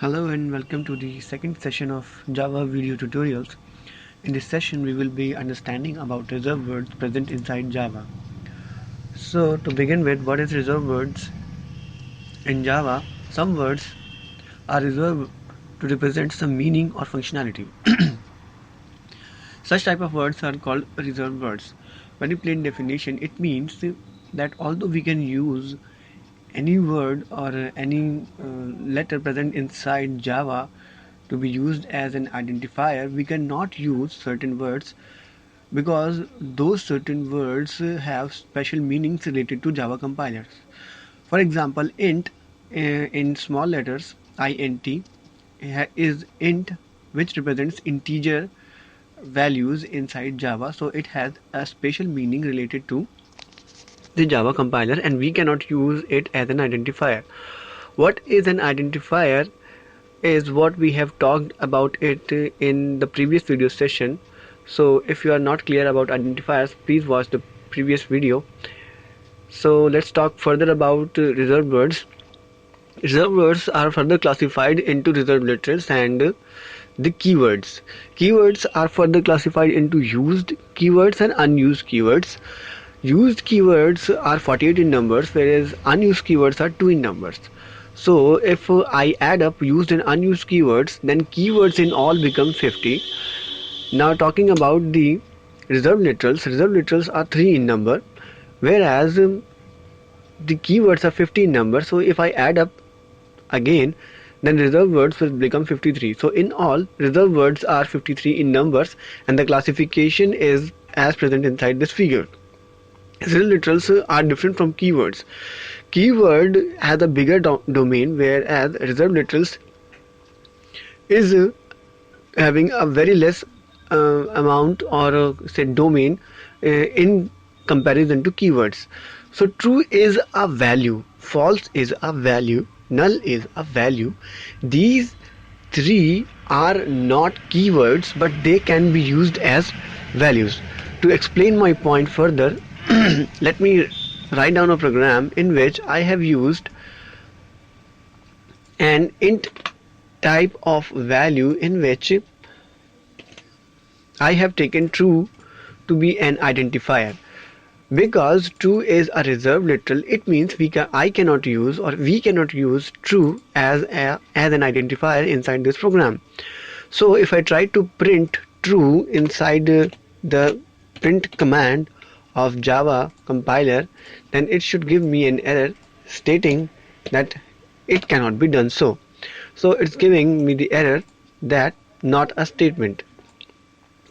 Hello and welcome to the second session of Java video tutorials. In this session we will be understanding about reserved words present inside Java. So to begin with, what is reserved words? In Java, some words are reserved to represent some meaning or functionality. Such type of words are called reserved words. Very plain definition, it means that although we can use any word or any letter present inside Java to be used as an identifier, we cannot use certain words because those certain words have special meanings related to Java compilers. For example, int in small letters int is int which represents integer values inside Java, so it has a special meaning related to the Java compiler and we cannot use it as an identifier. What is an identifier is what we have talked about it in the previous video session. So if you are not clear about identifiers, please watch the previous video. So let's talk further about reserved words. Reserved words are further classified into reserved literals and the keywords. Keywords are further classified into used keywords and unused keywords. Used keywords are 48 in numbers, whereas unused keywords are 2 in numbers. So if I add up used and unused keywords, then keywords in all become 50. Now talking about the reserved literals are 3 in number, whereas the keywords are 50 in number. So if I add up again, then reserved words will become 53. So in all, reserved words are 53 in numbers and the classification is as present inside this figure. Reserved literals are different from keywords. Keyword has a bigger domain, whereas reserved literals is having a very less amount or say domain in comparison to keywords. So true is a value, false is a value, null is a value. These three are not keywords, but they can be used as values. To explain my point further, let me write down a program in which I have used an int type of value in which I have taken true to be an identifier. Because true is a reserved literal, it means I cannot use or we cannot use true as an identifier inside this program. So if I try to print true inside the print command of Java compiler, then it should give me an error stating that it cannot be done so. So it's giving me the error that not a statement.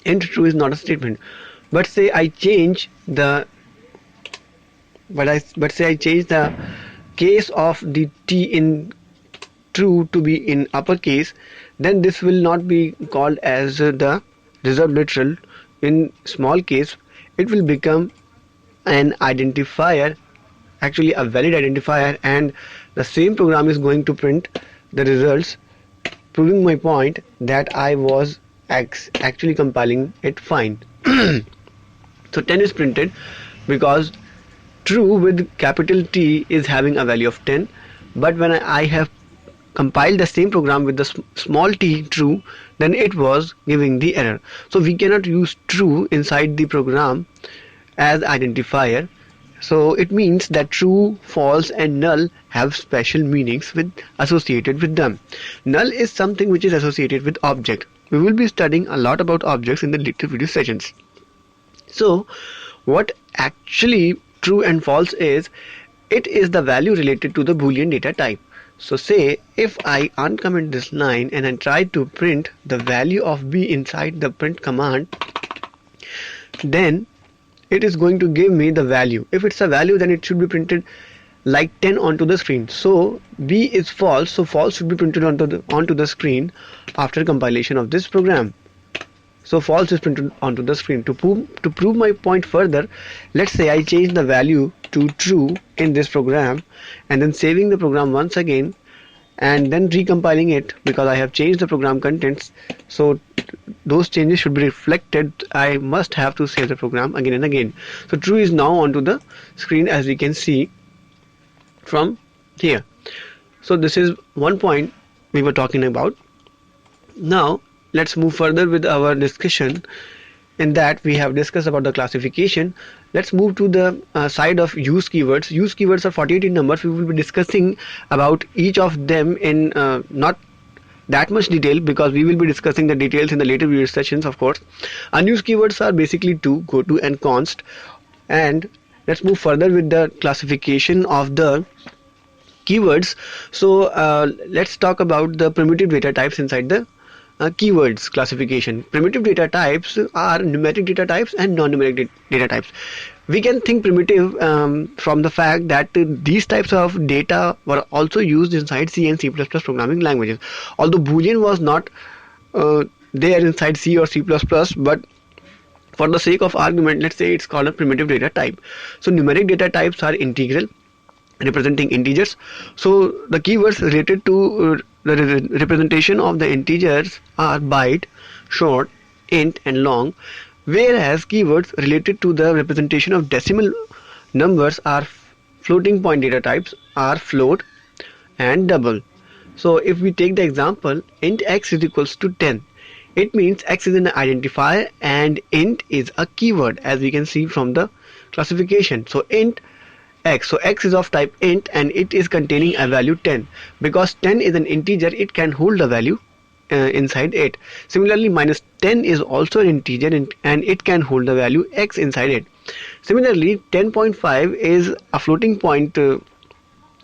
Int true is not a statement. But say I change the case of the t in true to be in uppercase, then this will not be called as the reserved literal. In small case, it will become an identifier, actually a valid identifier, and the same program is going to print the results, proving my point that I was actually compiling it fine. So 10 is printed because true with capital T is having a value of 10, but when I have compiled the same program with the small t true, then it was giving the error. So we cannot use true inside the program as identifier. So it means that true, false and null have special meanings associated with them. Null is something which is associated with object. We will be studying a lot about objects in the later video sessions. So what actually true and false is, it is the value related to the Boolean data type. So say if I uncomment this line and I try to print the value of b inside the print command, then it is going to give me the value. If it's a value, then it should be printed like 10 onto the screen. So b is false, so false should be printed onto the screen after compilation of this program. So false is printed onto the screen. To prove my point further, let's say I change the value to true in this program and then saving the program once again and then recompiling it because I have changed the program contents. So those changes should be reflected. I must have to save the program again and again. So true is now onto the screen, as we can see from here. So this is one point we were talking about. Now let's move further with our discussion. In that we have discussed about the classification. Let's move to the side of use keywords. Use keywords are 48 in numbers. We will be discussing about each of them in not that much detail, because we will be discussing the details in the later video sessions, of course. Unused keywords are basically to, go to, and const. And let's move further with the classification of the keywords. So let's talk about the primitive data types inside the keywords classification. Primitive data types are numeric data types and non-numeric data types. We can think primitive from the fact that these types of data were also used inside C and C++ programming languages. Although Boolean was not there inside C or C++, but for the sake of argument, let's say it's called a primitive data type. So numeric data types are integral, representing integers. So the keywords related to the representation of the integers are byte, short, int, and long, whereas keywords related to the representation of decimal numbers are floating point data types, are float and double. So if we take the example, int x is equals to 10, it means x is an identifier and int is a keyword, as we can see from the classification. So int x, so x is of type int and it is containing a value 10. Because 10 is an integer, it can hold a value inside it. Similarly, minus 10 is also an integer and it can hold the value x inside it. Similarly, 10.5 is a floating point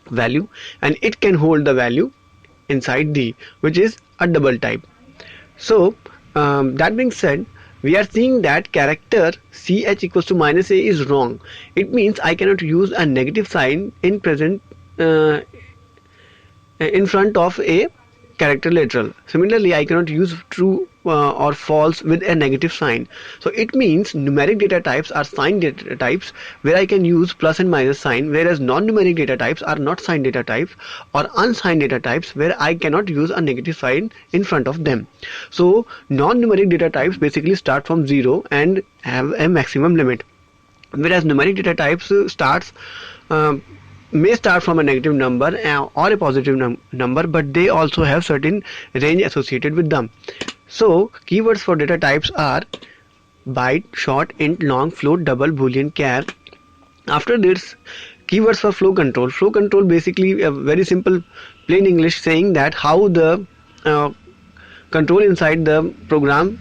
value and it can hold the value inside d, which is a double type. So that being said, we are seeing that character ch equals to minus a is wrong. It means I cannot use a negative sign in present in front of a character literal. Similarly, I cannot use true or false with a negative sign. So it means numeric data types are signed data types where I can use plus and minus sign, whereas non-numeric data types are not signed data types or unsigned data types where I cannot use a negative sign in front of them. So non-numeric data types basically start from 0 and have a maximum limit, whereas numeric data types may start from a negative number or a positive number, but they also have certain range associated with them. So keywords for data types are byte, short, int, long, float, double, boolean, char. After this, keywords for flow control. Flow control basically a very simple plain English saying that how the control inside the program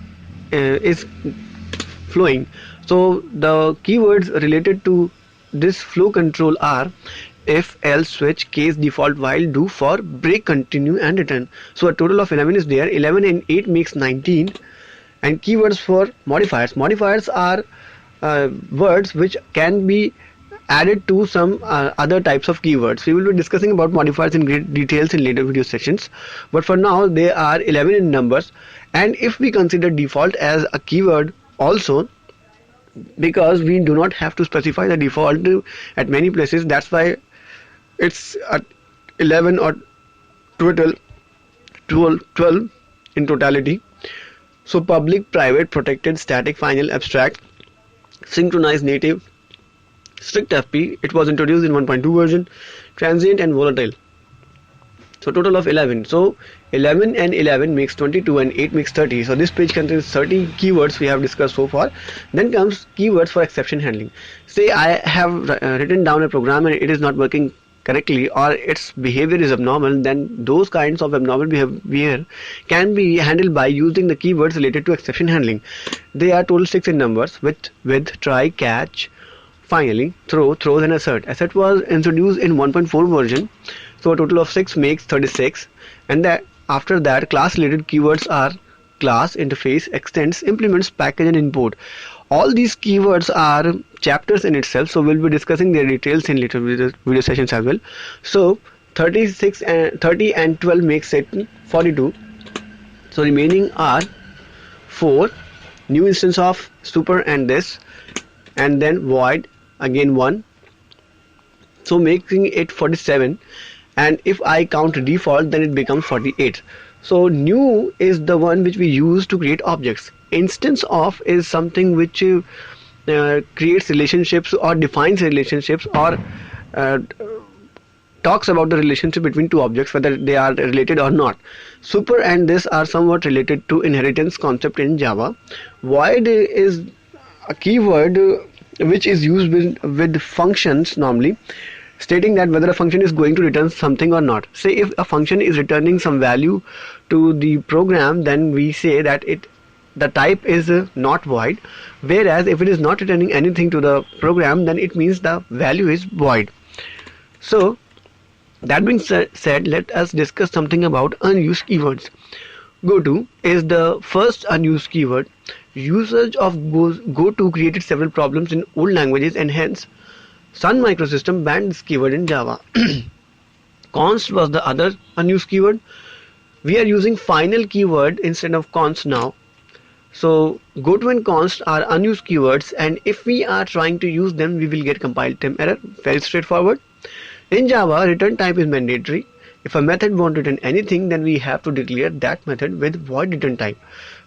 is flowing. So the keywords related to this flow control are if, else, switch, case, default, while, do, for, break, continue, and return. So a total of 11 is there. 11 and 8 makes 19. And keywords for modifiers. Modifiers are words which can be added to some other types of keywords. We will be discussing about modifiers in great details in later video sessions. But for now, they are 11 in numbers. And if we consider default as a keyword also, because we do not have to specify the default at many places, that's why it's at 11 or 12 in totality. So public, private, protected, static, final, abstract, synchronized, native, strict FP, it was introduced in 1.2 version, transient and volatile. So total of 11. So 11 and 11 makes 22 and 8 makes 30. So this page contains 30 keywords we have discussed so far. Then comes keywords for exception handling. Say I have written down a program and it is not working correctly or its behavior is abnormal, then those kinds of abnormal behavior can be handled by using the keywords related to exception handling. They are total 6 in numbers: with, try, catch, finally, throw, throws, and assert. Assert was introduced in 1.4 version. So a total of 6 makes 36. And that after that, class related keywords are class, interface, extends, implements, package, and import. All these keywords are chapters in itself, so we'll be discussing their details in later video sessions as well. So 36 and 30 and 12 makes it 42. So remaining are 4, new instance of super and this, and then void, again 1, so making it 47. And if I count default, then it becomes 48. So new is the one which we use to create objects. Instance of is something which creates relationships or defines relationships or talks about the relationship between two objects, whether they are related or not. Super and this are somewhat related to inheritance concept in Java. Void is a keyword which is used with functions normally, stating that whether a function is going to return something or not. Say if a function is returning some value to the program, then we say that the type is not void, whereas if it is not returning anything to the program, then it means the value is void. So that being said, let us discuss something about unused keywords. Goto is the first unused keyword. Usage of Goto created several problems in old languages, and hence Sun Microsystem banned this keyword in Java. Const was the other unused keyword. We are using final keyword instead of const now. So Goto and const are unused keywords, and if we are trying to use them, we will get compile time error. Very straightforward. In Java, return type is mandatory. If a method won't return anything, then we have to declare that method with void return type.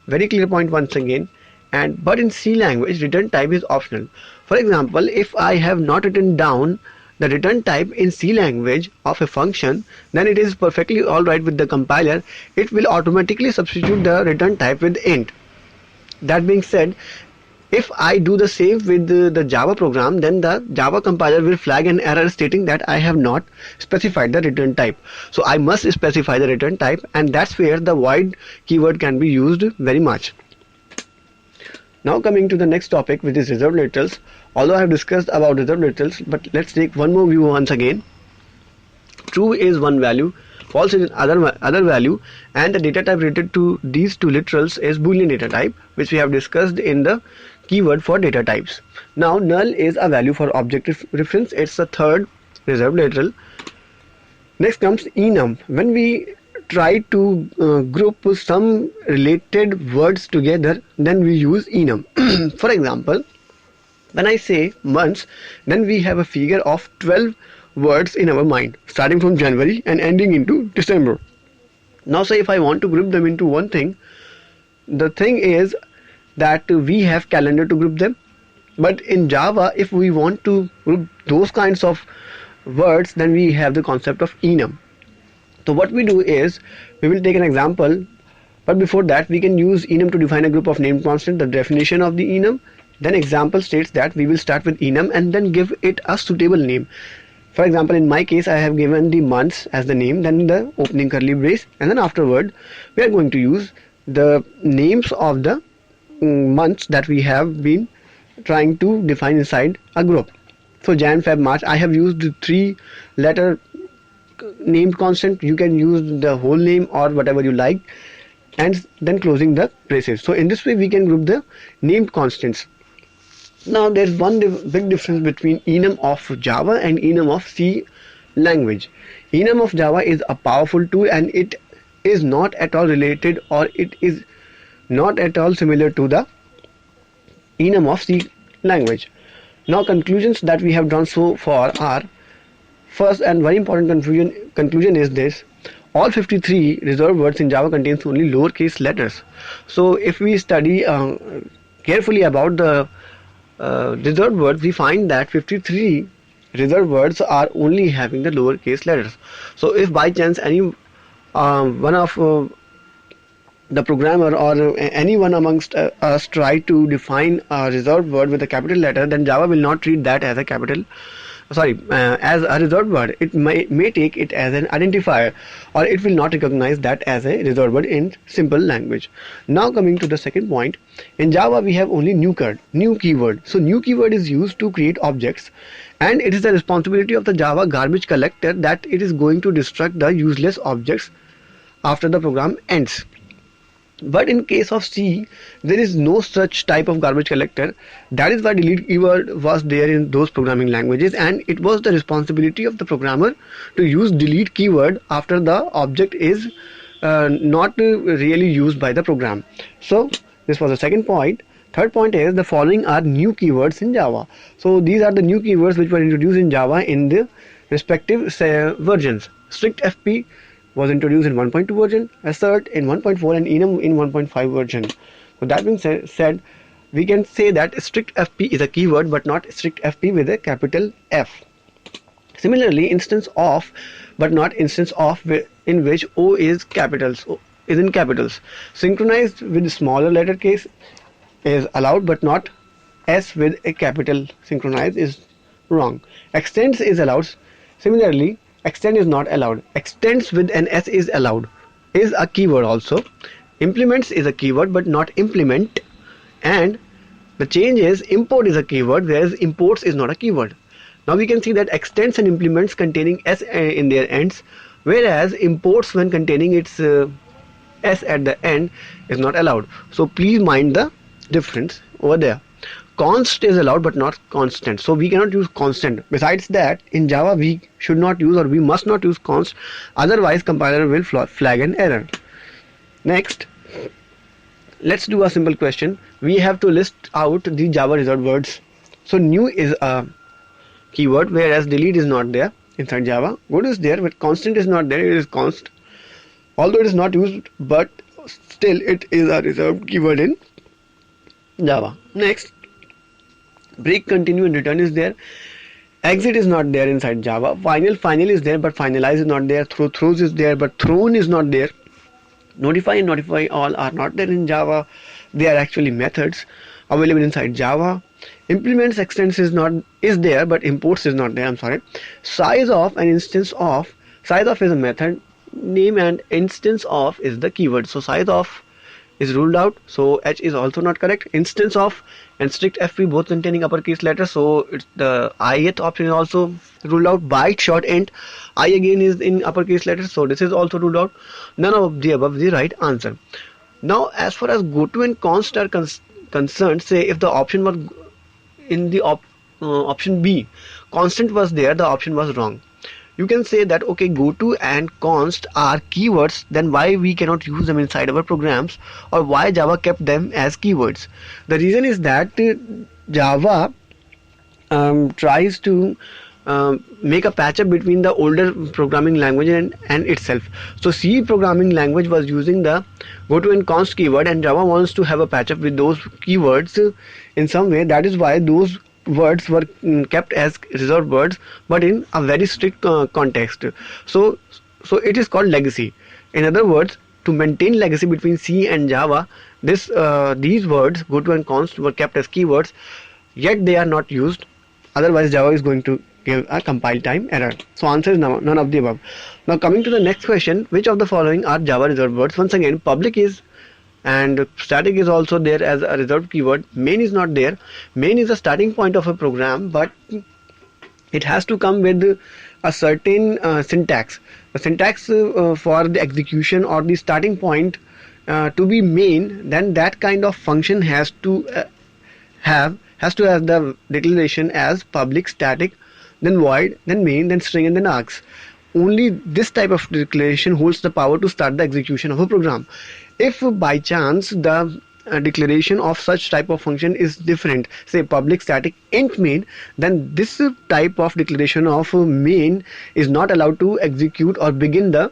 Very clear point once again. But in C language, return type is optional. For example, if I have not written down the return type in C language of a function, then it is perfectly alright with the compiler. It will automatically substitute the return type with int. That being said, if I do the same with the Java program, then the Java compiler will flag an error stating that I have not specified the return type. So I must specify the return type, and that's where the void keyword can be used very much. Now coming to the next topic, which is reserved literals. Although I have discussed about reserved literals, but let's take one more view once again. True is one value, false is other value, and the data type related to these two literals is Boolean data type, which we have discussed in the keyword for data types. Now null is a value for object reference. It's the third reserved literal. Next comes enum. When we try to group some related words together, then we use enum. For example, when I say months, then we have a figure of 12 words in our mind, starting from January and ending into December. Now say if I want to group them into one thing, the thing is that we have calendar to group them. But in Java, if we want to group those kinds of words, then we have the concept of enum. So what we do is, we will take an example, but before that we can use enum to define a group of named constant, the definition of the enum. Then example states that we will start with enum and then give it a suitable name. For example, in my case, I have given the months as the name, then the opening curly brace, and then afterward we are going to use the names of the months that we have been trying to define inside a group. So Jan, Feb, March, I have used 3 letter named constant. You can use the whole name or whatever you like, and then closing the braces. So in this way we can group the named constants. Now there's one big difference between enum of Java and enum of C language. Enum of Java is a powerful tool, and it is not at all related, or it is not at all similar to the enum of C language. Now conclusions that we have drawn so far are, first and very important conclusion is this: all 53 reserved words in Java contains only lowercase letters. So if we study carefully about the reserved words, we find that 53 reserved words are only having the lowercase letters. So if by chance any one of the programmer or anyone amongst us try to define a reserved word with a capital letter, then Java will not treat that as a as a reserved word. It may take it as an identifier, or it will not recognize that as a reserved word in simple language. Now coming to the second point, in Java we have only new keyword. So new keyword is used to create objects, and it is the responsibility of the Java garbage collector that it is going to destruct the useless objects after the program ends. But in case of C, there is no such type of garbage collector. That is why delete keyword was there in those programming languages, and it was the responsibility of the programmer to use delete keyword after the object is not really used by the program. So this was the second point. Third point is, the following are new keywords in Java. So these are the new keywords which were introduced in Java in the respective versions. Strict FP was introduced in 1.2 version, assert in 1.4, and enum in 1.5 version. So that being said, we can say that strict FP is a keyword, but not strict FP with a capital F. Similarly, instance of but not instance of in which O is in capitals. Synchronized with smaller letter case is allowed but not S with a capital synchronized is wrong. Extends is allowed. Similarly, extend is not allowed. Extends with an S is allowed. Is a keyword also. Implements is a keyword but not implement. And the change is import is a keyword whereas imports is not a keyword. Now we can see that extends and implements containing S in their ends, whereas imports when containing its S at the end is not allowed. So please mind the difference over there. Const is allowed but not constant. So we cannot use constant. Besides that, in Java we should not use or we must not use const. Otherwise compiler will flag an error. Next, let's do a simple question. We have to list out the Java reserved words. So new is a keyword whereas delete is not there inside Java. Good is there but constant is not there. It is const. Although it is not used but still it is a reserved keyword in Java. Next, break, continue and return is there. Exit is not there inside Java. Final is there but finalize is not there. Throws is there but thrown is not there. Notify and notify all are not there in Java. They are actually methods available inside Java. Implements extends is there but imports is not there. I'm sorry. Size of and instance of. Size of is a method name and instance of is the keyword. So size of is ruled out. So H is also not correct. Instance of and strict FP both containing uppercase letters. So it's the ith option is also ruled out. Byte short int. I again is in uppercase letters. So this is also ruled out. None of the above is the right answer. Now as far as goto and const are concerned, say if the option was in the option B, constant was there, the option was wrong. You can say that okay, goto and const are keywords, then why we cannot use them inside our programs, or why Java kept them as keywords? The reason is that Java tries to make a patch up between the older programming language and itself. So C programming language was using the goto and const keyword and Java wants to have a patch up with those keywords in some way. That is why those words were kept as reserved words but in a very strict context. So it is called legacy. In other words, to maintain legacy between C and Java, these words goto and const were kept as keywords, yet they are not used. Otherwise Java is going to give a compile time error. So answer is none of the above. Now coming to the next question, which of the following are Java reserved words? Once again, public is and static is also there as a reserved keyword. Main is not there. Main is the starting point of a program but it has to come with a certain syntax. The syntax for the execution or the starting point to be main, then that kind of function has to have the declaration as public, static, then void, then main, then string and then args. Only this type of declaration holds the power to start the execution of a program. If by chance the declaration of such type of function is different, say public, static, int main, then this type of declaration of main is not allowed to execute or begin the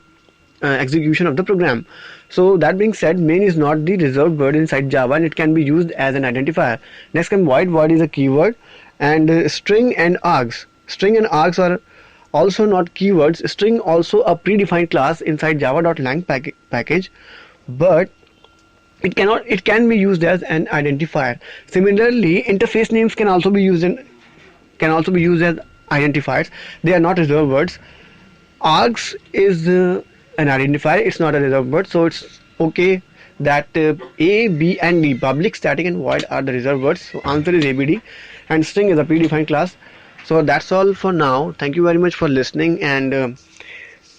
execution of the program. So that being said, main is not the reserved word inside Java and it can be used as an identifier. Next comes void. Void is a keyword, and string and args. String and args are also not keywords. String also a predefined class inside java.lang package, but it can be used as an identifier. Similarly, interface names can also be used as identifiers. They are not reserved words. Args is an identifier. It's not a reserved word. So it's okay that A, B and D, public, static and void, are the reserved words. So answer is ABD, and string is a predefined class. So that's all for now. Thank you very much for listening, and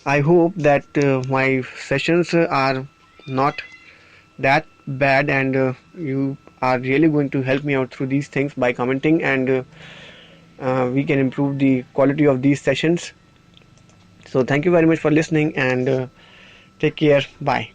I hope that my sessions are not that bad, and you are really going to help me out through these things by commenting, and we can improve the quality of these sessions. So thank you very much for listening, and take care. Bye.